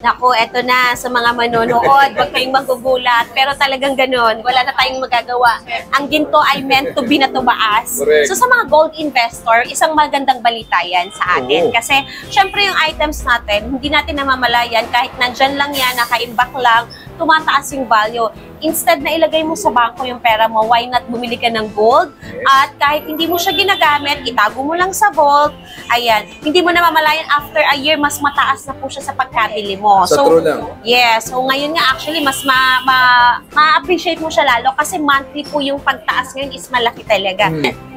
Naku, eto na sa mga manonood, wag kayong magugulat. Pero talagang ganun, wala na tayong magagawa. Ang ginto ay meant to be na tumaas. Correct. So sa mga gold investor, isang magandang balita yan sa atin. Oo. Kasi syempre yung items natin, hindi natin namamalayan kahit nandyan lang yan, nakaimbak lang, tumataas yung value. Instead na ilagay mo sa bangko yung pera mo, why not bumili ka ng gold? At kahit hindi mo siya ginagamit, itago mo lang sa vault. Ayan, hindi mo namamalayan after a year, mas mataas na po siya sa pagkabili mo. Sa true lang. Yes. So ngayon nga actually, mas ma-appreciate mo siya lalo kasi monthly po yung pagtaas ngayon is malaki talaga.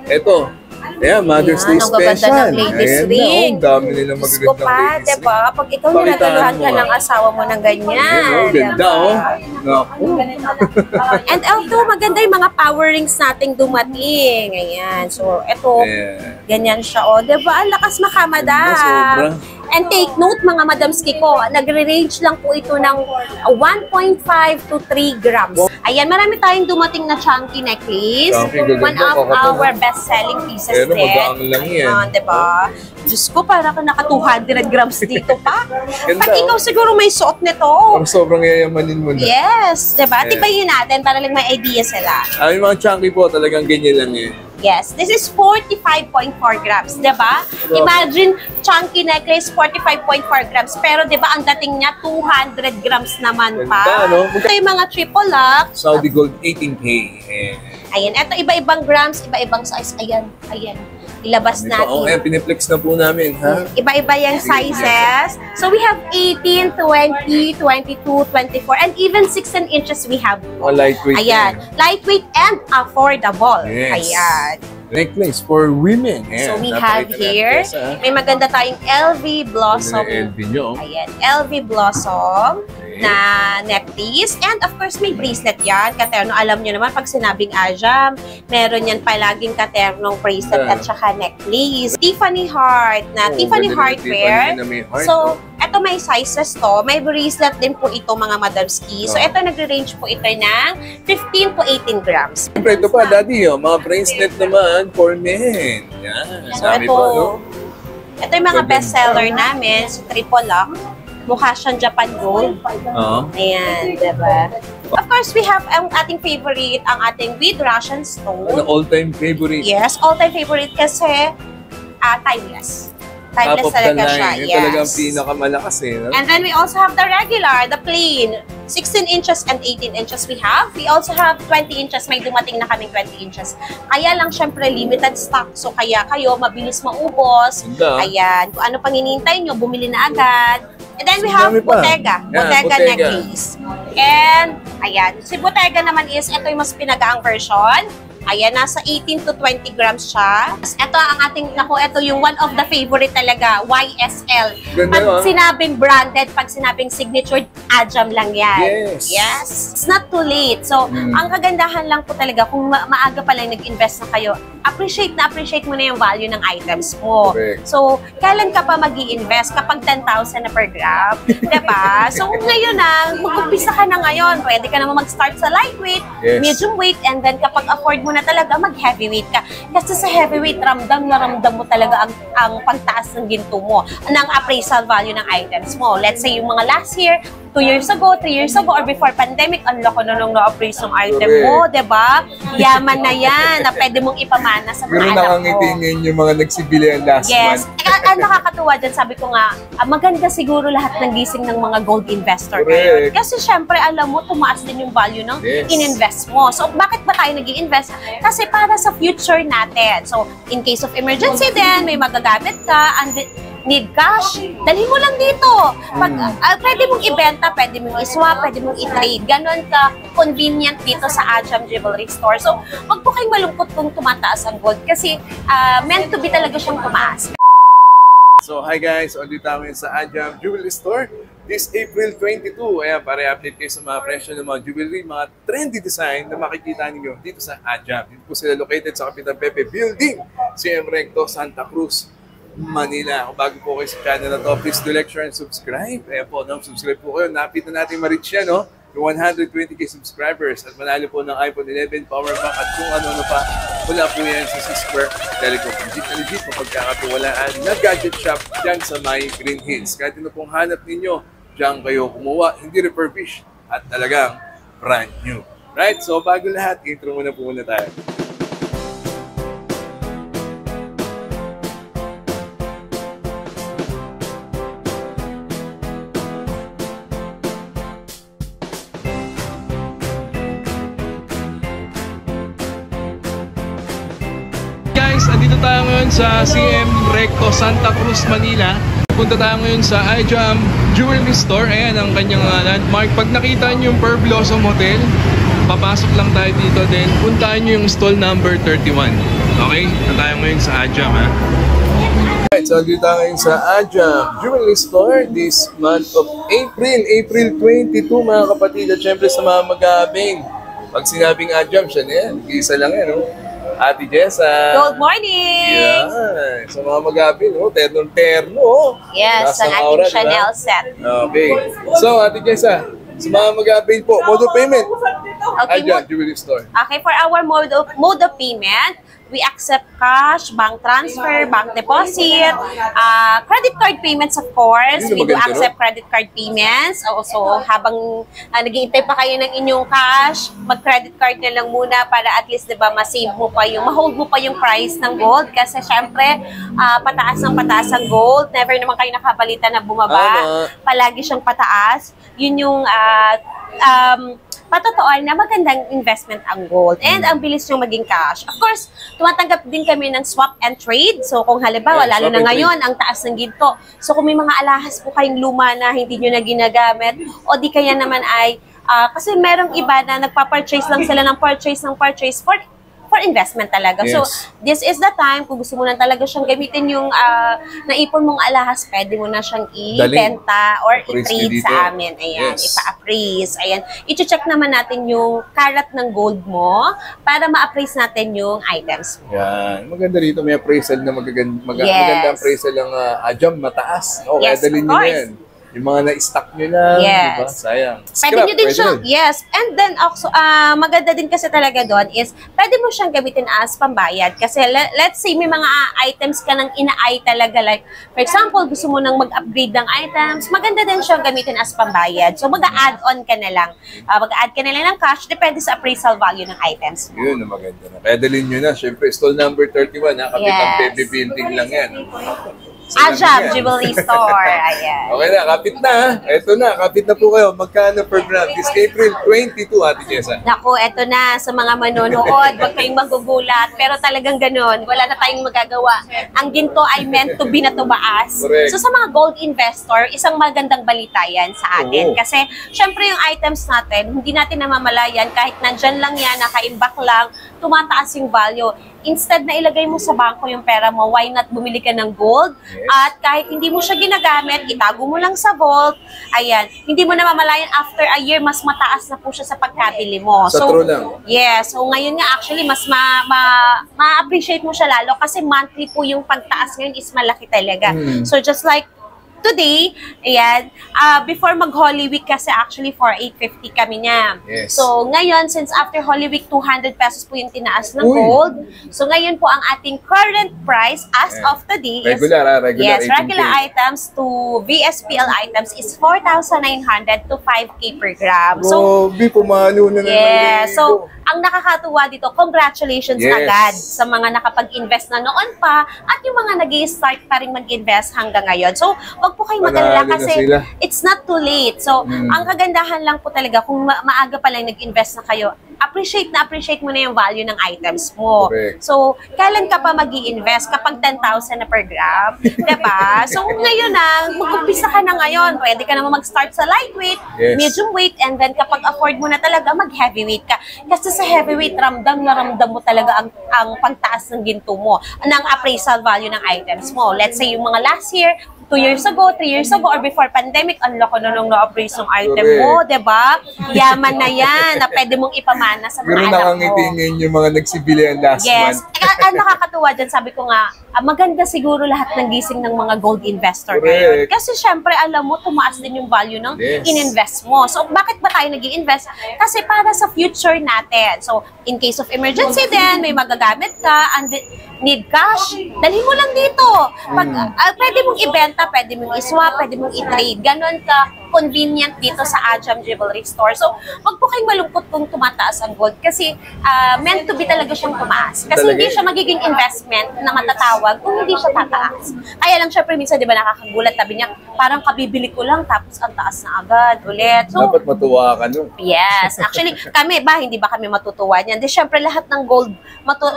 Ito. Ayan, Mother's Day Ang gaganda special. ng ladies Ayan ring. na, ang dami nilang Diyos ko magagandang pa, ladies ring. diba? Pag ikaw Pakitaan nilagaluhan mo, ka ng asawa mo ng ganyan. Ayan, oh, ganda, diba? oh. Naku. And although maganda yung mga power rings nating dumating. Ayan. So, ito, Ayan. ganyan siya. O, diba? Ang lakas makamada. Ganda, sobra. And take note mga madams Kiko, nagre-range lang po ito ng 1.5 to 3 grams. Ayan, marami tayong dumating na chunky necklace. Chunky, gaganda, One of kakapal. our best-selling pieces Pero din. magaang lang yan. Ayan, diba? Diyos ko, parang naka 200 grams dito pa. Ganda, Pag ikaw siguro may suot nito. Ang sobrang yayamanin mo na. Yes, diba? Yeah. Tibayin natin para lang may idea sila. Yung mga chunky po, talagang ganyan lang eh. Yes, this is 45.4 grams, diba? Imagine, chunky necklace, 45.4 grams. Pero diba, ang dating niya, 200 grams naman pa. Ganda, no? Ito yung mga triple lock. Saudi Gold 18K. Ayan. Ayan, ito iba-ibang grams, iba-ibang size. Ayan, ayan. Ilabas Oo, natin. piniplex na po namin, ha? Iba-iba yung sizes. So we have 18, 20, 22, 24, and even 16 inches we have. Mga lightweight. Ayan, lightweight and affordable. Yes. Ayan. Necklace for women. Ayan, So we napakita have natin here, ito, ha? may maganda tayong LV Blossom. Ganda na LV nyo. Ayan, LV Blossom Okay. na necklace. And of course, may bracelet yan. Katerno, alam nyo naman, pag sinabing Ajam, meron yan palaging katernong bracelet Yeah. at saka necklace. Tiffany Heart na Oh, Tiffany ganda na yung Hardware. Tiffany na may heart, So, no? eto may sizes to. May bracelet din po ito mga madamski. So, Oh. eto nagre-range po ito ng 15 to 18 grams. Siyempre, ito pa, Daddy, oh, mga bracelet naman for men. Yan, So, sabi ito, ko, no? ito yung mga Ganda. bestseller namin. So, triple lock. Mukha siyang Japan Gold. Oo. Ayan, diba? Of course, we have ang ating favorite, ang ating with Russian Ano, stone. all-time favorite. Yes, all-time favorite kasi timeless. Top Timeless of the talaga siya, line. Yung yes. talagang pinakamalakas eh. No? And then we also have the regular, the plain. 16 inches and 18 inches we have. We also have 20 inches. May dumating na kaming 20 inches. Kaya lang, syempre, limited stock. So, kaya kayo, mabilis maubos. Ganda. Ayan. Kung ano pang hinihintay nyo, bumili na agad. And then we So, have dami pa. Bottega. Yan, Bottega Bottega. necklace. And, ayan. Si Bottega naman is, ito yung mas pinagaang version. Ayan, nasa 18 to 20 grams siya. Ito ang ating, naku, ito yung one of the favorite talaga, YSL. Ganda, Pag ah. sinabing branded, pag sinabing signature, Ajam lang yan. Yes. Yes. It's not too late. So, ang kagandahan lang po talaga, kung maaga pa lang nag-invest na kayo, appreciate mo na yung value ng items mo. Correct. So, kailan ka pa mag-i-invest? Kapag 10,000 na per gram. Diba? So, ngayon na, mag-umpisa ka na ngayon. Pwede ka naman mag-start sa lightweight, Yes. medium weight, and then kapag afford mo na talaga, mag-heavyweight ka. Kasi sa heavyweight, ramdam na ramdam mo talaga ang pagtaas ng ginto mo, ng appraisal value ng items mo. Let's say, yung mga last year, 2 years ago, 3 years ago, or before pandemic, ang lako na nung na-appraise ng item mo, diba? Yaman na yan, na pwede mong ipamana sa Pero mga anak mo. nakangiti ngayon yung mga nagsibilihan last Yes. month. Ang nakakatuwa dyan, sabi ko nga, maganda siguro lahat ng gising ng mga gold investor Correct. ngayon. Kasi syempre, alam mo, tumaas din yung value ng Yes. in-invest mo. So, bakit ba tayo nag-i-invest? Kasi para sa future natin. So, in case of emergency din, may magagamit ka, and need cash, dalhin mo lang dito. Pag, pwede mong ibenta, pwede mong iswap, pwede mong i-trade. Ganon ka convenient dito sa Ajam Jewelry Store. So, wag po kayong malungkot kung tumataas ang gold kasi meant to be talaga siyang tumaas. So, hi guys, ulit kami sa Ajam Jewelry Store. This April 22, ayan, para update kayo sa mga presyo ng mga jewelry, mga trendy design na makikita ninyo dito sa Ajam. Dito po sila located sa Kapitan Pepe Building, CM Recto, Santa Cruz, Manila. Kung bago po kayo sa channel na to, please do like, share, and subscribe. Ayan po, no? Subscribe po kayo. Napit na natin ma-reach yan, no? Yung 120k subscribers at manalo po ng iPhone 11 power bank at kung ano-ano pa. Wala po yan sa C-Square Telecom. Legit mapagkakatiwalaan na gadget shop dyan sa may Green Hills. Kahit ano pong hanap ninyo, diyan kayo kumuha, hindi refurbished at talagang brand new. Right? So bago lahat, intro muna tayo. Guys, andito tayo ngayon sa CM Recto Santa Cruz, Manila. Punta tayo ngayon sa iJam Jewelry Store. Ayan ang kanyang landmark. Pag nakita nyo yung Pearl Blossom Hotel, papasok lang tayo dito din. Puntahan nyo yung stall number 31. Okay? Punta tayo ngayon sa iJam, ha? Alright, so andito tayo ngayon sa iJam Jewelry Store this month of April 22, mga kapatid. At syempre sa mga mag-aabing, pag sinabing iJam, siya na yan. Isa lang yan, no? Ate Jessa. Good morning! Yeah. Sa mga mag-aabing, no? Terno-terno. Oh. Yes, ang ating aura, Chanel diba? set. Okay. So, Ate Jessa, sa mga mag-aabing po, mode of payment. Okay, iJam Jewelry Store. Okay, for our mode of payment, we accept cash, bank transfer, bank deposit, credit card payments, of course. Yun, We do maganda, accept credit card payments. Also, habang nag-iintay pa kayo ng inyong cash, mag-credit card na lang muna para at least, di ba, ma-save mo pa yung, ma-hold mo pa yung price ng gold. Kasi syempre, pataas ang gold. Never naman kayo nakabalita na bumaba. Palagi siyang pataas. Yun yung patotoon na magandang investment ang gold and ang bilis nyo maging cash. Of course, tumatanggap din kami ng swap and trade. So kung halimbawa, lalo na ngayon, ang taas ng ginto. So kung may mga alahas po kayong luma na hindi nyo na ginagamit o di kaya naman ay, kasi merong iba na nagpa-purchase lang sila ng purchase for investment talaga. Yes. So, this is the time, kung gusto mo na talaga siyang gamitin yung naipon mong alahas, pwede mo na siyang ibenta or i-trade sa amin. Ayan, yes. Ipa-appraise. Ayan, i-check naman natin yung karat ng gold mo para ma-appraise natin yung items mo. Yan. Maganda rito, may appraisal na maganda Yes. appraisal ng iJam, mataas. O, Yes, kaya dalhin of nyo na course. yan. Yung mga na-stock nyo lang, Yes. diba? Sayang. Pwede nyo din siyang, yes. And then also, maganda din kasi talaga doon is, pwede mo siyang gamitin as pambayad. Kasi let's say may mga items ka nang ina-eye talaga. Like, for example, gusto mo nang mag-upgrade ng items, maganda din siyang gamitin as pambayad. So, mag-add-on ka na lang. Mag-add ka na lang ng cash, depende sa appraisal value ng items. Yun, maganda na. Kaya dalhin nyo na. Siyempre, stall number 31, ha? Kapit ang Yes. baby building lang yan. iJam Jewelry Store. Ayan. Okay na, kapit na, ha? Eto na, kapit na po kayo. Magkano per gram? This April 22, Ate Jessa. Naku, eto na sa mga manonood, wag kayong magugulat. Pero talagang ganun, wala na tayong magagawa. Ang ginto ay meant to be na tumaas. Correct. So sa mga gold investor, isang magandang balita yan sa atin. Oo. Kasi syempre yung items natin, hindi natin namamalayan kahit nandyan lang yan, nakaimbak lang, tumataas yung value. Instead na ilagay mo sa bangko yung pera mo, why not bumili ka ng gold? Yes. At kahit hindi mo siya ginagamit, itago mo lang sa vault. Ayan, hindi mo namamalayan after a year, mas mataas na po siya sa pagkabili mo. Sa true lang. Yes. So ngayon nga actually mas ma-appreciate mo siya lalo kasi monthly po yung pagtaas ngayon is malaki talaga. So just like today, ayan, before mag-Holy Week kasi actually for 850 kami niya. Yes. So ngayon, since after Holy Week, 200 pesos po yung tinaas ng Uy. gold. So ngayon po ang ating current price as of today is Regular, regular. yes, 18K. regular items to VSPL items is 4,900 to 5K per gram. So, Grabe, pumalo na naman. yeah. dito. So, ang nakakatuwa dito, congratulations Yes. agad sa mga nakapag-invest na noon pa at yung mga nag-i-start pa rin mag-invest hanggang ngayon. So, wag po kayong mag-alala Panalo na kasi sila. it's not too late. So, ang kagandahan lang po talaga kung maaga pa lang nag-invest na kayo, appreciate mo na yung value ng items mo. Correct. So, kailan ka pa mag-i-invest? Kapag 10,000 na per gram, diba? So, ngayon na, mag-umpisa ka na ngayon. Pwede ka naman mag-start sa lightweight, Yes. medium weight, and then kapag afford mo na talaga, mag-heavyweight ka. Kasi sa heavyweight, ramdam mo talaga ang pagtaas ng ginto mo, ng appraisal value ng items mo. Let's say, yung mga last year, 2 years ago, 3 years ago, or before pandemic, ang loko na nung na-appraise ng item mo, diba? Yaman na yan, na pwede mong ipamana sa mga Pero anak mo. nakangitingin yung mga nagsibilihan last Yes. month. Ang nakakatuwa dyan, sabi ko nga, maganda siguro lahat ng gising ng mga gold investor Correct. ngayon. Kasi syempre, alam mo, tumaas din yung value ng Yes. in-invest mo. So, bakit ba tayo nag-i-invest? Kasi para sa future natin. So, in case of emergency din, may magagamit ka, and need cash, dalhin mo lang dito. Pag, pwede mong ibenta, pwede mong iswap, pwede mong i-trade. Ganon ka convenient dito sa Ajam Jewelry Store. So, wag po kayong malungkot kung tumataas ang gold kasi meant to be talaga siyang tumaas. Kasi hindi siya magiging investment na matatawag kung hindi siya tataas. Kaya lang, syempre, minsan, di ba, nakakagulat, sabi niya, parang kabibili ko lang, tapos ang taas na agad, ulit. So, dapat matuwa ka nun. yes. Actually, kami ba, hindi ba kami matutuwa niyan? Di, syempre, lahat ng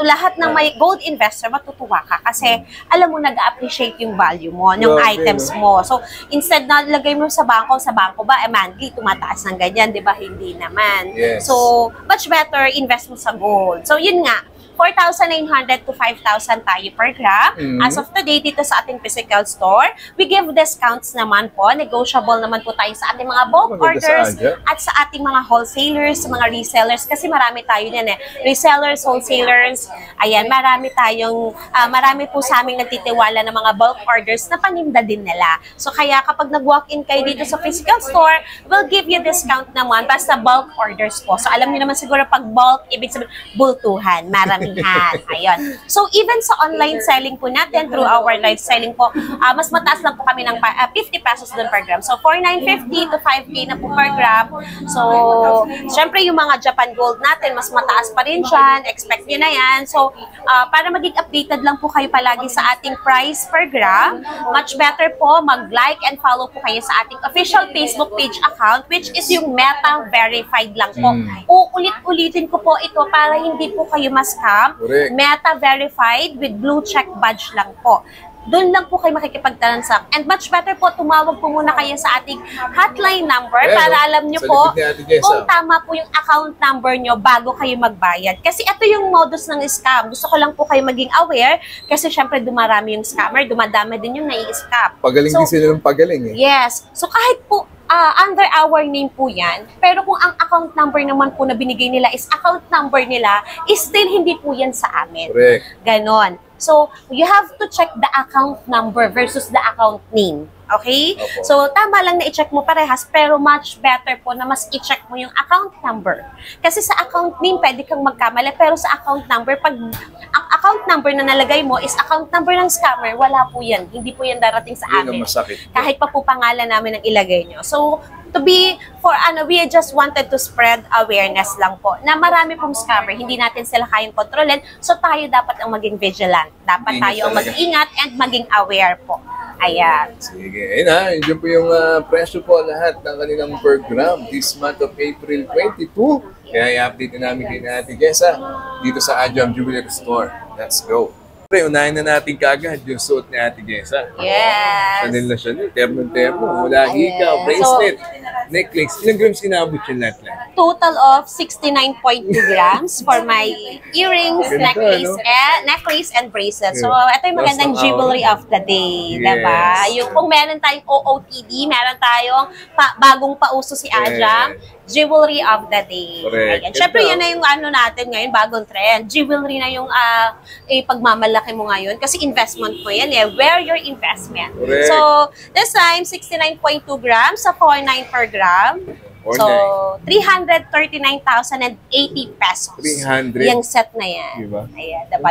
lahat ng may gold investor, matutuwa ka. Kasi, alam mo, nag-appreciate yung value mo, yung items mo. So, instead na lagay mo sa bangko ba, monthly, tumataas ng ganyan, di ba? Hindi naman. Yes. So, much better, invest mo sa gold. So, yun nga, 4,900 to 5,000 tayo per gram. As of today, dito sa ating physical store, we give discounts naman po. Negotiable naman po tayo sa ating mga bulk orders at sa ating mga wholesalers, mga resellers. Kasi marami tayo yan resellers, wholesalers. Ayan, marami po sa aming nagtitiwala ng mga bulk orders na paninda din nila. So, kaya kapag nag-walk-in kayo dito sa physical store, we'll give you discount naman basta bulk orders po. So, alam niyo naman siguro pag bulk, ibig sabihin, bultuhan, marami. Ayun. So, even sa online selling po natin, through our live selling po, mas mataas lang po kami ng 50 pesos doon per gram. So, 4,950 to 5K na po per gram. So, syempre yung mga Japan Gold natin, mas mataas pa rin dyan. Expect nyo na yan. So, para maging updated lang po kayo palagi sa ating price per gram, much better po mag-like and follow po kayo sa ating official Facebook page account, which is yung Meta Verified lang po. Uulit-ulitin ko po ito para hindi po kayo ma-scam. Meta Verified with blue check badge lang po. Doon lang po kayo makikipagtransact. And much better po, tumawag po muna kayo sa ating hotline number para alam nyo po kung tama po yung account number nyo bago kayo magbayad. Kasi ito yung modus ng scam. Gusto ko lang po kayo maging aware kasi syempre dumarami yung scammer, dumadami din yung nai-scam. Pagaling din sila ng pagaling Yes. So kahit po under our name po yan, pero kung ang account number naman po na binigay nila is account number nila, is still hindi po yan sa amin. Correct. Ganon. So, you have to check the account number versus the account name. Okay? Opo. So, tama lang na i-check mo parehas, pero much better po na mas i-check mo yung account number. Kasi sa account name, pwede kang magkamali, pero sa account number, pag ang account number na nalagay mo is account number ng scammer, wala po yan. Hindi po yan darating sa amin. Kahit pa po pangalan namin ang ilagay nyo. So, we just wanted to spread awareness lang po na marami pong scammer, hindi natin sila kayang kontrolin, so tayo dapat ang maging vigilant. Dapat tayo ang mag-ingat and maging aware po. Ayan. Sige. Ayun yun po yung presyo po lahat ng kanilang per gram this month of April 22. Kaya i-update na namin kay Ate Jessa dito sa Ajam Jewelry Store. Let's go. Pre, unahin na natin kaagad yung suot ni Ate Jessa. Yes. Chanel na Chanel. Termo. Mula hikaw, bracelet, necklace. Ilang grams inabot yun lahat lang? Total of 69.2 grams for my earrings, necklace, and bracelet. So, ito yung magandang jewelry of the day. Yes. Diba? Yung kung meron tayong OOTD, meron tayong bagong pauso si Ajam, jewelry of the day. Ayan. Siyempre, yan na yung natin ngayon, bagong trend. Jewelry na yung pagmamalaki mo ngayon kasi investment mo yan Wear your investment. Correct. So, this time, 69.2 grams sa 4.9 per gram. So, 339,080 pesos. 300? Yung set na yan. Diba? Ayan, diba?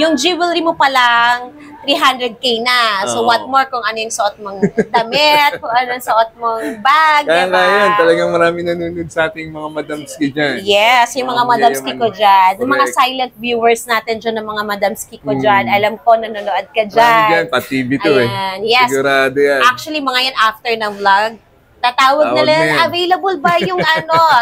Yung jewelry mo pa lang, 300K na. So, what more kung ano yung suot mong damit, kung ano yung suot mong bag, kaya diba? Kaya talagang marami nanonood sa ating mga madamski dyan. Yes, yung mga madamski ko dyan. Yung mga silent viewers natin dyan, ng mga madamski ko dyan. Alam ko, nanonood ka dyan. Marami dyan, pa-TV to Yes. Sigurado yan. Actually, mga yan after ng vlog, tatawag na lang, available ba yung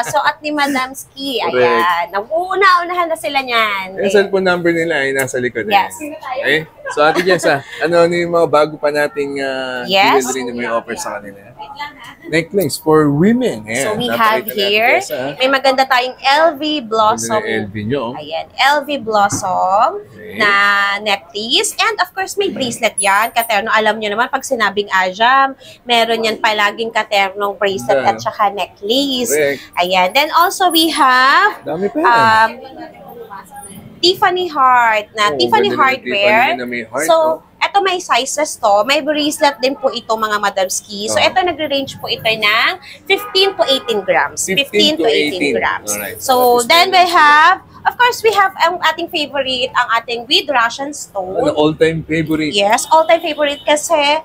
suot ni Madamski? Ayan. Uuna-unahan na sila niyan. Yung cellphone number nila ay nasa likod. Yes. Okay? So, Ate Jessa, ano yung mga bago pa nating jewelry na may offer sa kanila? Necklace for women. Ayan, so, we have here, may maganda tayong LV Blossom. LV nyo. Ayan, LV Blossom na necklace. And of course, may bracelet yan. Katerno, alam nyo naman, pag sinabing Ajam, meron yan palaging katernong bracelet at saka necklace. Correct. Ayan. Then also, we have dami pa yan. Tiffany Heart na Tiffany Hardware. So, eto may sizes to. May bracelet din po ito mga Madamski. So, eto nagre-range po ito ng 15 to 18 grams. 15 to 18 grams. Alright. So, then we have, of course, we have ang ating favorite, ang ating with Russian stone. All-time favorite? Yes, all-time favorite kasi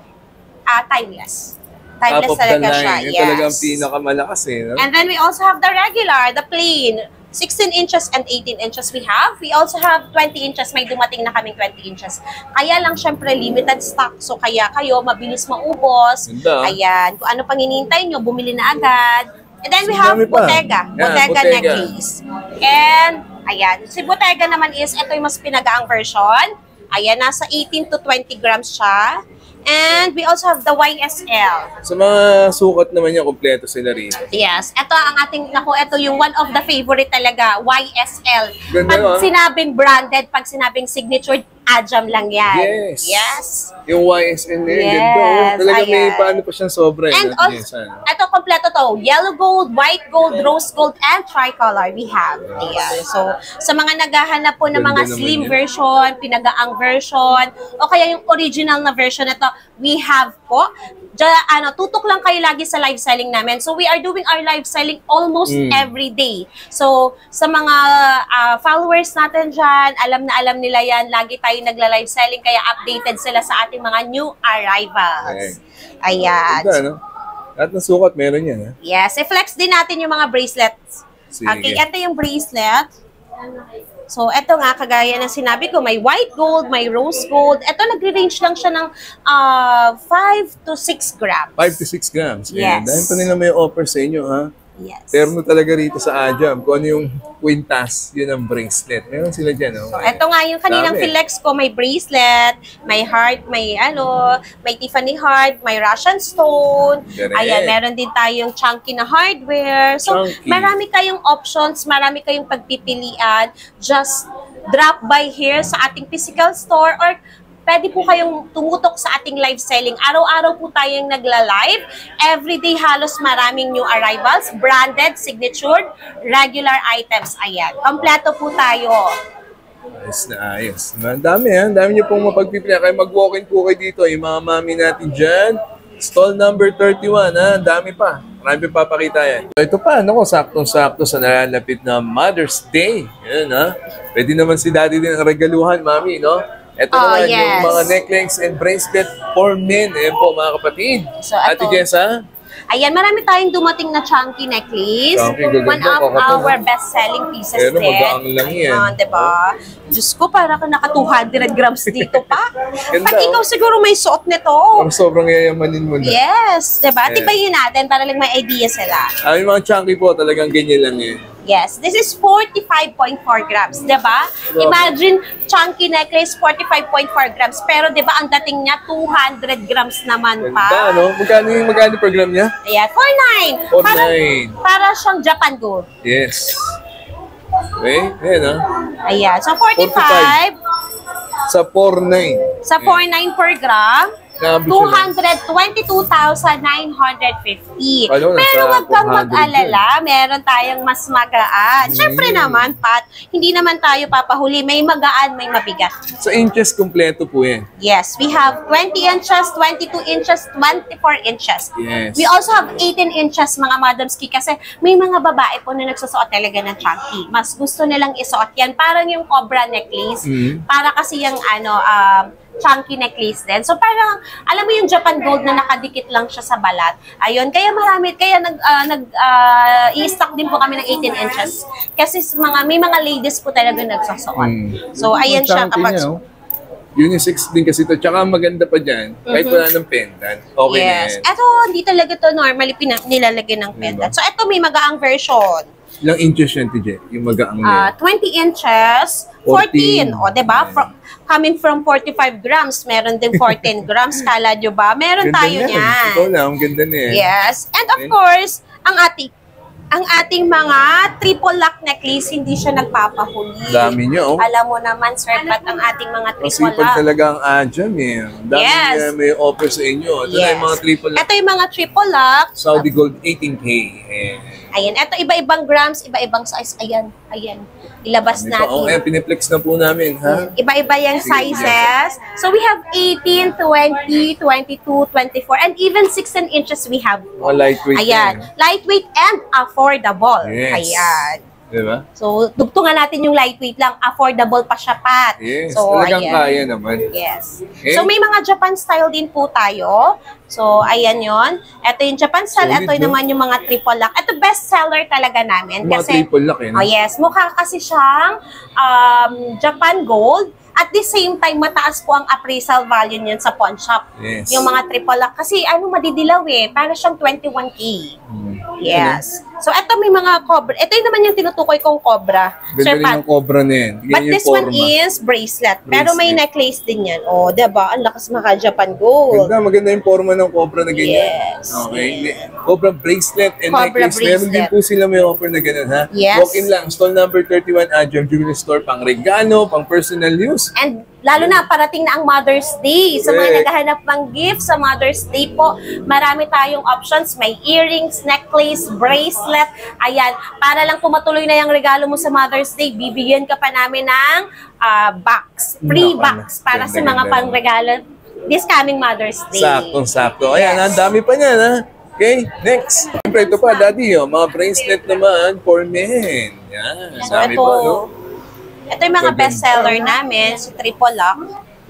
timeless. Timeless top of the talaga line. siya. Yan Yes. talagang pinakamalakas eh. No? And then we also have the regular, the plain. 16 inches and 18 inches we have. We also have 20 inches. May dumating na kaming 20 inches. Kaya lang, syempre, limited stock. So, kaya kayo, mabilis maubos. Ganda. Ayan. Kung ano pang hinihintay nyo, bumili na agad. And then we Ang have dami pa. Bottega. Yan, Bottega Bottega. necklace. And, ayan. Si Bottega naman is, ito yung mas pinagaang version. Ayan, nasa 18 to 20 grams siya. And we also have the YSL. Sa mga sukat naman niya, kompleto sila rito. Yes. Ito ang ating, ito yung one of the favorite talaga, YSL. Ganda, Pag ah. sinabing branded, pag sinabing signature, Ajam lang yan. Yes. Yes. Yung YSN na yun, Yes, ganda. Oh. Talaga may ayan. paano pa siyang sobra. And Yes, also, ito kompleto to. Yellow gold, white gold, rose gold, and tricolor we have. Ayan. So, sa mga naghahanap po ng Ganda mga naman slim yan. version, pinagaang version, o kaya yung original na version na to, we have po. Tutok lang kayo lagi sa live selling namin. So, we are doing our live selling almost every day. So, sa mga followers natin dyan, alam na alam nila yan. Lagi tayo nagla-live selling, kaya updated sila sa ating mga new arrivals. Ayan. Ganda, no? Lahat ng sukat, meron yan. Ha? Yes, i-flex din natin yung mga bracelets. Sige. Okay, ito yung bracelet. So, ito nga, kagaya ng sinabi ko, may white gold, may rose gold. Ito, nagre-range lang siya ng 5 to 6 grams. 5 to 6 grams. Yes. Dahil pa nila may offer sa inyo, ha? Yes. Terno talaga rito sa Ajam. Kung ano yung quintas, yun ang bracelet. Meron sila dyan, no? So, ito nga yung kaninang Dami. flex ko, may bracelet, may heart, may may Tiffany heart, may Russian stone. Correct. Ayan, meron din tayong chunky na hardware. So, Chunky. marami kayong options, marami kayong pagpipilian. Just drop by here sa ating physical store or pwede po kayong tumutok sa ating live selling. Araw-araw po tayong nagla-live. Everyday halos maraming new arrivals, branded, signatured, regular items. Ayan. Kompleto po tayo. Ayos na ayos. Ang dami, ha? Ang dami niyo pong mapagpipilian. Kaya mag-walk-in po kayo dito. Yung mga mami natin dyan. Stall number 31, ha? Ang dami pa. Marami pa papakita yan. So, ito pa, naku, saktong-sakto sa nalalapit na Mother's Day. Yan, ha? Pwede naman si daddy din ang regaluhan, mami, no? Ito naman yes. yung mga necklace and bracelet for men. Ayan po, mga kapatid. So, Ate ito. Jessa, Ayan, marami tayong dumating na chunky necklace. Chunky, gaganda, One of kakapal. our best-selling pieces Pero din. magaang lang yan. Ayan, diba? Diyos ko, para ka naka 200 grams dito pa. Ganda, Pag ikaw oh. siguro may suot nito. ang sobrang yayamanin mo na. Yes, diba? Yeah. Tibayin natin para lang may idea sila. Yung mga chunky po, talagang ganyan lang yan. Yes, this is 45.4 grams, diba? Imagine, chunky necklace, 45.4 grams. Pero diba, ang dating niya, 200 grams naman pa. Ganda, no? Magkano yung program niya? Ayan, 4.9. 4.9. Para siyang Japan Gold. Yes. Okay, ayan, ha? Ayan, so 45 Sa 4.9. sa 4.9 per gram, Grabe sila. 222,950. Ano, nasa Pero wag kang 400 mag-alala, meron tayong mas magaan. Siyempre naman, Pat, hindi naman tayo papahuli. May magaan, may mabigat. Sa inches, kompleto po yan. Yes, we have 20 inches, 22 inches, 24 inches. Yes. We also have 18 inches, mga madamski, kasi may mga babae po na nagsusuot talaga ng chunky. Mas gusto nilang isuot yan. Parang yung cobra necklace. Para kasi yung chunky necklace din. So parang, alam mo yung Japan Gold na nakadikit lang siya sa balat. Ayun, kaya marami, kaya i-stock din po kami ng 18 inches. Kasi may mga ladies po talaga nagsusuot. So ayan siya Chunky kapag... niya, oh. Unisex din kasi ito. Tsaka maganda pa dyan. Kahit wala ng pendant. Okay na Yes. yan. Ito, hindi talaga to normally nilalagyan ng pendant. So, ito may magaang version. Ilang inches yan, TJ? Yung magaang niya. 20 inches, 14. O, diba? Coming from 45 grams, meron din 14 grams. Kala nyo ba? Meron Ganda tayo niyan. Ito na, ang ganda niya. Yes. And of course, ang ating mga triple lock necklace, hindi siya nagpapahuli. Dami niya, oh. Alam mo naman, Sir Pat, ang ating mga triple Masipag lock. talaga ang Ajam, eh. Ang dami Yes. niya may offer sa inyo. Ito na yung mga triple Ito yung mga triple lock. Saudi Gold 18K. Ayan, ito iba-ibang grams, iba-ibang size. Ayan, ayan. Ilabas natin. Oh, piniplex na po namin, ha? Iba-iba yung sizes. So we have 18, 20, 22, 24, and even 16 inches we have. Mga lightweight Ayan. yan. Lightweight and affordable. Yes. Ayan. Diba? So, dugtungan natin yung lightweight lang. Affordable pa siya, Pat. Yes, So, talagang ayan. kaya naman. Yes. Okay. So, may mga Japan style din po tayo. So, ayan yon. Ito yung Japan style. Solid, Ito no? naman yung mga triple lock. Ito best seller talaga namin. Mga triple lock, Oh yes, mukha kasi siyang Japan Gold. At the same time, mataas po ang appraisal value niyan sa pawn shop. Yes. Yung mga triple lock. Kasi madidilaw eh. Para siyang 21K. Yes. So, ito may mga cobra. Ito yung naman yung tinutukoy kong cobra. Ganda Sir rin Pat. yung cobra na yan. Tingnan But yung this one forma. is bracelet. Pero may Bracelet. necklace din yan. Oh, diba? Ang lakas maka Japan Gold. Maganda yung forma ng cobra na ganyan. Yes. Okay. Cobra bracelet and Cobra necklace. Meron din bracelet. po sila may offer na ganun, ha? Yes. Walk-in lang. Stall number 31, Ajam Jewelry Store. Pang regalo, pang personal use. And lalo na, parating na ang Mother's Day. Sa mga Correct. naghahanap ng gift sa Mother's Day po, marami tayong options. May earrings, necklace, bracelet. Ayan, para lang pumatuloy na yung regalo mo sa Mother's Day, bibigyan ka pa namin ng box, free Nako, box para sa ganda, mga ganda. pangregalo this coming Mother's Day. Saktong-sakto. Ayan, Yes. ang dami pa niyan, ha? Okay, next. Siyempre, ito pa, Daddy, mga bracelet naman for men. Yan, So, dami ito, pa, no? ito yung mga Ganda. bestseller namin, si Triple Lock.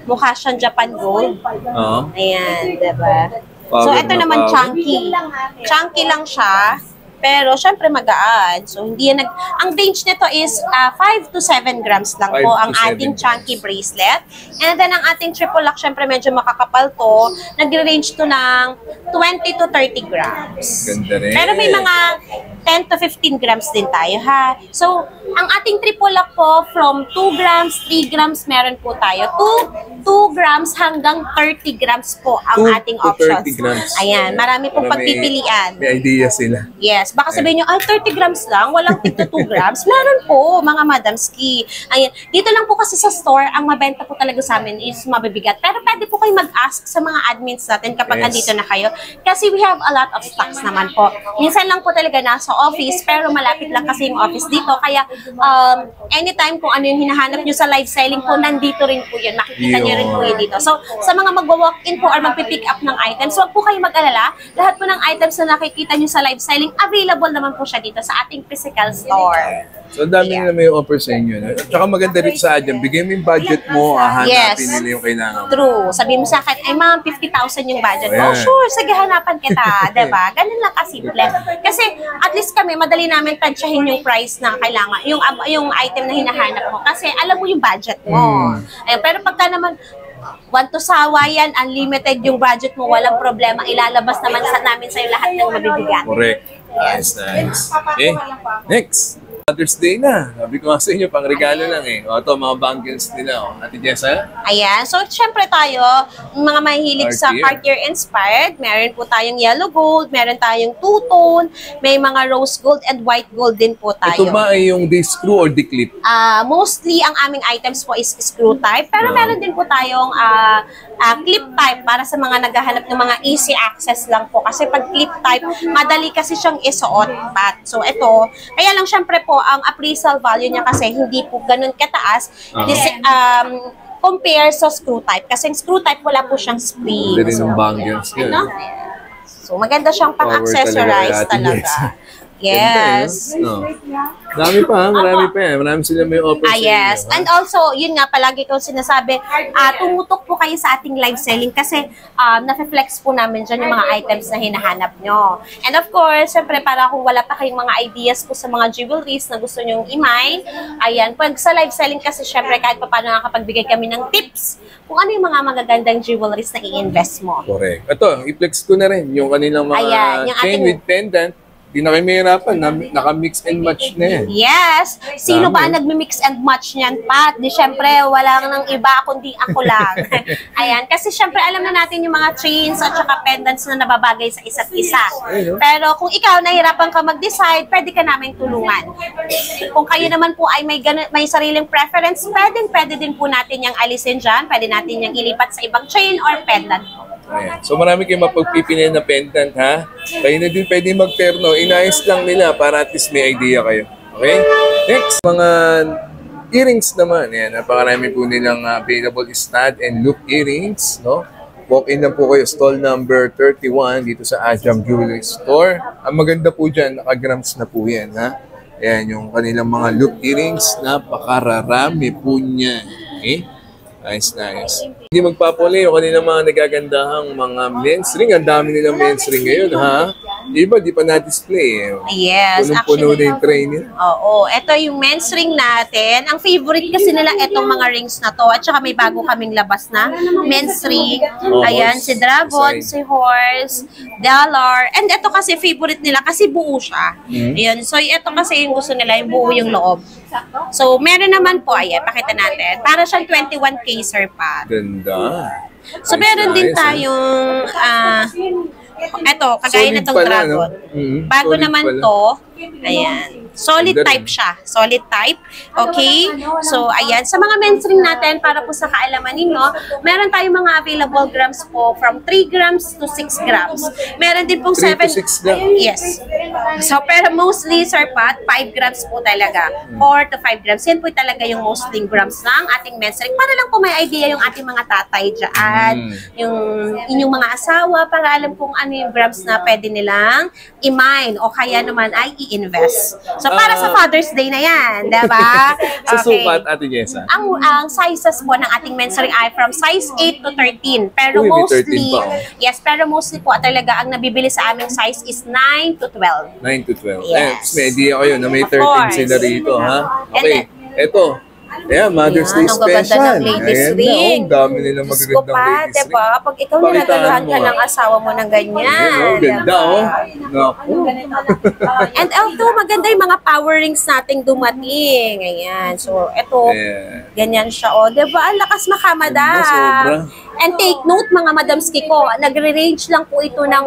Mukha siyang Japan Gold. Oo. Ayan, diba? So, Power ito na naman power. chunky. Chunky lang siya. Pero, syempre, magaan. So, hindi yan ang range nito is 5 to 7 grams lang 5 po to ang 7 ating grams. chunky bracelet. And then, ang ating triple lock, syempre, medyo makakapal to. Nag-range to ng 20 to 30 grams. Ganda rin. Pero may mga 10 to 15 grams din tayo, ha? So, ang ating triple lock po, from 2 grams, 3 grams, meron po tayo. 2 grams hanggang 30 grams po ang 2 ating to 30 options. grams. Ayan, marami pong Para pagpipilian. May idea sila. Yes, baka sabihin nyo, ay, 30 grams lang, walang tigto 2 grams. Meron po, mga madamski. Ayan, dito lang po kasi sa store, ang mabenta po talaga sa amin is mabibigat. Pero pwede po kayo mag-ask sa mga admins natin kapag Yes. andito na kayo. Kasi we have a lot of stocks naman po. Minsan lang po talaga nasa office, pero malapit lang kasi yung office dito. Kaya, anytime kung ano yung hinahanap nyo sa live selling po, nandito rin po yun. Makikita nyo rin po yun dito. So, sa mga mag-walk-in po or magpipick up ng items, huwag po kayo mag-alala. Lahat po ng items na nakikita nyo sa live selling, available naman po siya dito sa ating physical store. So, ang dami nila may offer sa inyo. No? At saka maganda rin sa Ajam, bigay mo yung budget mo, hahanapin Yes. nila yung kailangan mo. True. Sabi mo sa akin, ay ma'am, 50,000 yung budget. Ayan. Oh, sure, sige, hanapan kita. Diba? Ganun lang kasimple. Kasi at least kami, madali namin tansyahin yung price na kailangan, yung item na hinahanap mo. Kasi alam mo yung budget mo. Ayun, pero pagka naman, want to sawa yan, unlimited yung budget mo, walang problema, ilalabas naman namin sa'yo lahat ng mabibigat. Correct. Nice. Okay, next. Mother's Day na. Sabi ko nga sa inyo, pang regalo lang eh. O, ito, mga bangles nila. O. Ate Jessa? Ayan. So, syempre tayo, mga mahilig sa Cartier. Cartier inspired, meron po tayong yellow gold, meron tayong two-tone, may mga rose gold and white gold din po tayo. Ito ba ay yung di-screw or di-clip? Mostly, ang aming items po is screw type, pero meron din po tayong clip type para sa mga naghahanap ng mga easy access lang po. Kasi pag clip type, madali kasi siyang isuot, Pat. So, ito, kaya lang syempre po, ang appraisal value niya kasi hindi po ganun kataas. Compare sa screw type. Kasi yung screw type, wala po siyang spring. Hindi rin yung bangles yun. Ano? So, maganda siyang Power pang-accessorize talaga, Ate talaga. Jess. Yes. Ganda, Marami pa, marami pa yan. Marami sila may offer sa inyo. Yes. ha? And also, yun nga, palagi ko sinasabi, tumutok po kayo sa ating live selling kasi na-flex po namin dyan yung mga items na hinahanap nyo. And of course, syempre, para kung wala pa kayong mga ideas po sa mga jewelries na gusto nyong i-mine, ayan, pag sa live selling kasi, syempre, kahit pa paano nakapagbigay kami ng tips kung ano yung mga magagandang jewelries na i-invest mo. Correct. Ito, i-flex ko na rin yung kanilang mga Ayan, yung chain ating- with pendant. Di na kayo mahirapan. Naka-mix and match na yan. Yes! Sino ba Tama. nagmi-mix and match niyan, Pat? Di syempre, wala nang iba kundi ako lang. Ayan, kasi syempre alam na natin yung mga chains at saka pendants na nababagay sa isa't isa. Ayun, no? Pero kung ikaw nahirapan ka mag-decide, pwede ka namin tulungan. Kung kayo naman po ay may sariling preference, pwede din po natin yung alisin dyan. Pwede natin yung ilipat sa ibang chain or pendant. Ayan. So marami kayong mapagpipilian na pendant, ha? Kayo na din pwede magterno. Inayos lang nila para at least may idea kayo. Okay? Next, mga earrings naman. Ayan, napakarami po nilang available stud and loop earrings, no? Walk-in lang po kayo, stall number 31 dito sa Ajam Jewelry Store. Ang maganda po dyan, naka-grams na po yan, ha? Ayan, yung kanilang mga loop earrings. Napakararami po niya. Okay? Nice, nice. Hindi magpapuli yung kanilang mga nagagandahang mga men's ring. Ang dami nilang men's ring ngayon, ha? Iba, di pa na-display. Yes, punong-puno na actually. yung tray nila. Oo, ito yung men's ring natin. Ang favorite kasi nila itong mga rings na to. At saka may bago kaming labas na men's ring. Oh, Ayan, horse si Dragon, design. si Horse, Dollar. And ito kasi favorite nila kasi buo siya. Ayan, so ito kasi yung gusto nila, yung buo yung loob. So, meron naman po, ayan, pakita natin. Para siyang 21K, Sir Pat. Ganda. So, meron din tayong, eto, kagaya Solid nitong pala, Dragon. no? Bago Solid naman pala. to, ayan. Solid Ganda rin. type siya. Solid type. Okay? So, ayan. Sa mga men's ring natin, para po sa kaalaman ninyo, meron tayong mga available grams po from 3 grams to 6 grams. Meron din pong 3 to 7. 6 grams. Yes. So, pero mostly, Sir Pat, 5 grams po talaga. 4 to 5 grams. Yan po talaga yung mostly grams ng ating men's ring. Para lang po may idea yung ating mga tatay dyan. Yung inyong mga asawa, para alam kung ano yung grams na pwede nilang i-mine o kaya naman ay i-invest. So, para sa Father's Day na yan, diba? Sa sukat, Ate Jessa. Ang sizes po ng ating men's ring ay from size 8 to 13. Pero Uy, may 13 mostly, pa, oh. yes, pero mostly po talaga ang nabibili sa aming size is 9 to 12. 9 to 12. Yes. May idea kayo na may Of 13 course. sila rito, ha? And Okay, eto. Ayan, Mother's Day Ayan, ang gaganda special. ng ladies Ayan ring. na, ang dami nilang Diyos ko magagandang pa, ladies ring. diba? Pag ikaw Pakitaan nilagaluhan mo, ka ah. ng asawa mo ng ganyan. Ayan, oh, ganda, diba? oh. Naku. And ito, maganda yung mga power rings nating dumating. Ayan. So, ito, Ayan. ganyan siya. O, diba? Ang lakas makamada. Ganda, sobra. And take note, mga madamski ko, nagre-range lang po ito ng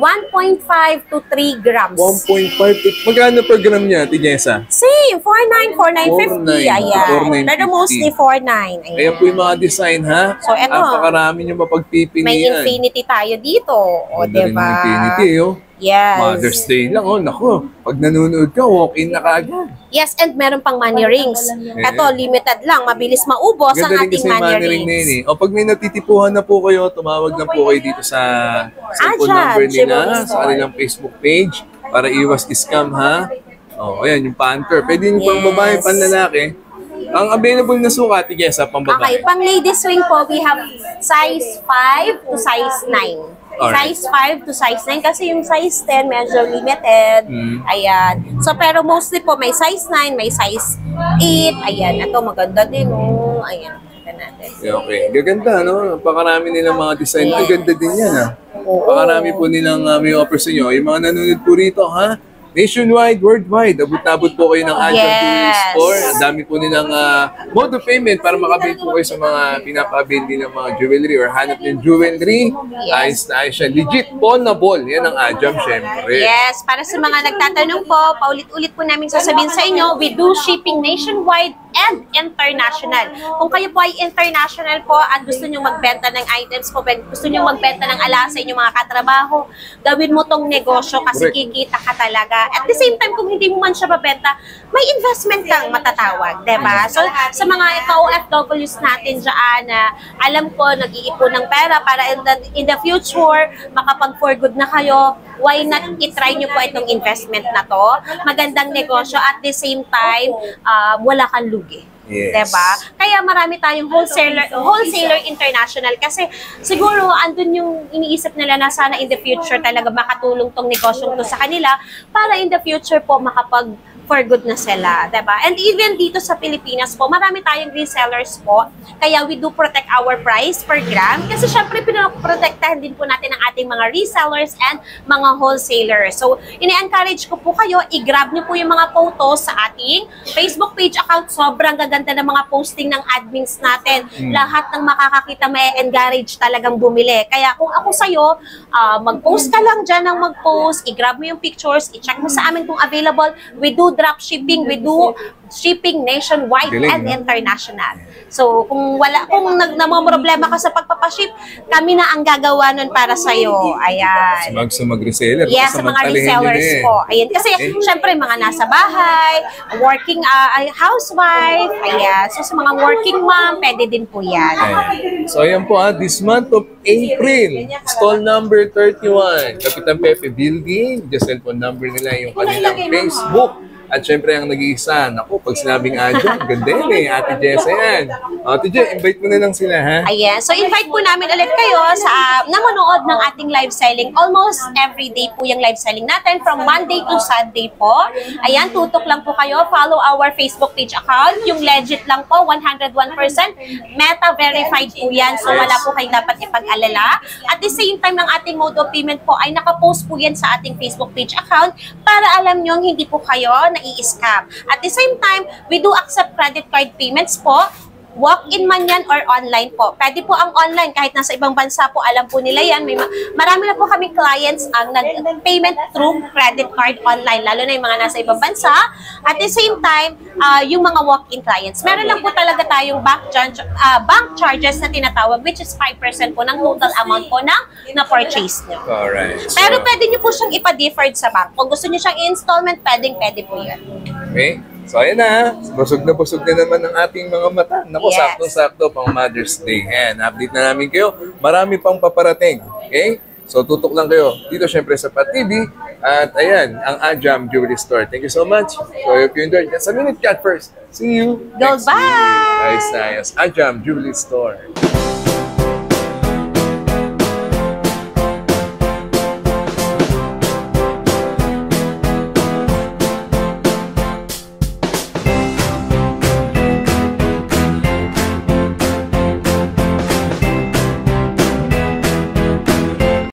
1.5 to 3 grams. 1.5 to... Magkano per gram niya, Ate Jessa? Same, 4.9, 4.950. 4.9, Ayan. 4.950. Pero mostly 4.9. Ayan. Ayan po yung mga design, ha? So, eto. Napakarami nyo mapagpipilian. May infinity tayo dito. O, Ganda rin diba? ng infinity, oh. Yes. Mother's Day lang, oh. Naku, pag nanonood ka, walk-in na kaagad. Yes, and meron pang money rings. Ito, limited lang. Mabilis maubos ang Ganda rin ating kasi yung money money ring na rings. yun, eh. O pag may natitipuhan na po kayo, tumawag na po kayo dito sa cellphone dyan, number nila, Jewelry sa Store. kanilang Facebook page, para iwas scam, ha? O, ayan, yung panther. Pwede yung pang babae, pang lalaki. Ang available na sukat, Tigesa, pang babae. Okay, pang ladies ring po, we have size 5 to size 9. Alright. Size 5 to size 9 kasi yung size 10 medyo limited. Ayan. So, pero mostly po may size 9, may size 8. Ayan. Ito, maganda din. Oh. Ayan. Kita natin. Yeah, okay. Gaganda, no? Pakarami nilang mga design. Ang ganda din yan, ha? Oo. Pakarami po nilang may offer sa inyo. Yung mga nanonood po rito, ha? Nationwide, worldwide. Abot-abot po kayo ng Adjunct Jewelry Yes. Store. Ang dami po nilang mode of payment para makabili po kayo sa mga pinapabili ng mga jewelry or hanap ng jewelry. Ayos na ayos siya. Legit, pawnable. Yan ang Adjunct, syempre. Yes, para sa mga nagtatanong po, paulit-ulit po namin sasabihin sa inyo, we do shipping nationwide and international. Kung kayo po ay international po at gusto nyo magbenta ng items po, gusto nyo magbenta ng alas sa inyong mga katrabaho, gawin mo tong negosyo kasi Correct. kikita ka talaga. At the same time, kung hindi mo man siya mabenta, may investment kang matatawag, diba? So, sa mga OFWs natin dyan na alam ko, nag-iipon ng pera para in the future, makapag-for good na kayo, why not itry nyo po itong investment na to? Magandang negosyo at the same time, wala kang lugi. Yes. Diba? Kaya marami tayong wholesaler international kasi siguro andun yung iniisip nila na sana in the future talaga makatulong tong negosyong to sa kanila para in the future po makapag for good na sila, diba? And even dito sa Pilipinas po, marami tayong resellers po. Kaya we do protect our price per gram. Kasi syempre, pinoprotektahan din po natin ang ating mga resellers and mga wholesalers. So, ini-encourage ko po kayo, i-grab nyo po yung mga photos sa ating Facebook page account. Sobrang gaganda ng mga posting ng admins natin. Lahat ng makakakita may encourage talagang bumili. Kaya kung ako sa'yo, mag-post ka lang dyan ng mag-post, i-grab mo yung pictures, i-check mo sa amin kung available. We do drop shipping, we do shipping nationwide Galing, and no? international. So, kung namamroblema ka sa pagpapaship, kami na ang gagawa nun para sa'yo. Ayan. Sa mag-reseller. Yes, sa mga samantalahin resellers nila, eh. po. Ayan. Kasi, syempre, mga nasa bahay, working housewife, ayan. So, sa mga working mom, pwede din po yan. Ayan. So, ayan po this month of April, stall number 31, Kapitan Pepe Building, the cellphone number nila, yung kanilang Facebook At syempre, ang nag-iisa, naku, pag sinabing Ajam, ganda yun eh, Ate Jessa yan. Ate Jess, invite mo na lang sila, ha? Ayan. So, invite po namin ulit kayo sa nanonood ng ating live selling. Almost every day po yung live selling natin from Monday to Sunday po. Ayan, tutok lang po kayo. Follow our Facebook page account. Yung legit lang po, 101%. Meta verified po yan. So, wala po kayong dapat ipag-alala. At the same time ng ating mode of payment po ay nakapost po yan sa ating Facebook page account para alam nyo hindi po kayo nai-scam. At the same time, we do accept credit card payments po. Walk-in man yan or online po. Pwede po ang online kahit nasa ibang bansa po, alam po nila yan. Marami na po kami clients ang nag-payment through credit card online, lalo na yung mga nasa ibang bansa. At the same time, yung mga walk-in clients. Meron lang po talaga tayong bank charges na tinatawag, which is 5% po ng total amount po ng na-purchase nyo. Alright. Pero pwede nyo po siyang ipa-deferred sa bank. Kung gusto nyo siyang i-installment, pwede po yan. Okay? So, ayan na. Busog na naman ang ating mga mata. Naku, Yes. saktong-sakto pang Mother's Day. Ayan, update na namin kayo. Marami pang paparating. Okay? So, tutok lang kayo. Dito, syempre, sa Pat TV. At ayan, ang Ajam Jewelry Store. Thank you so much. So, if you enjoyed, sa Minute Chat first. See you next Goodbye! week. Ayos. Ajam Jewelry Store.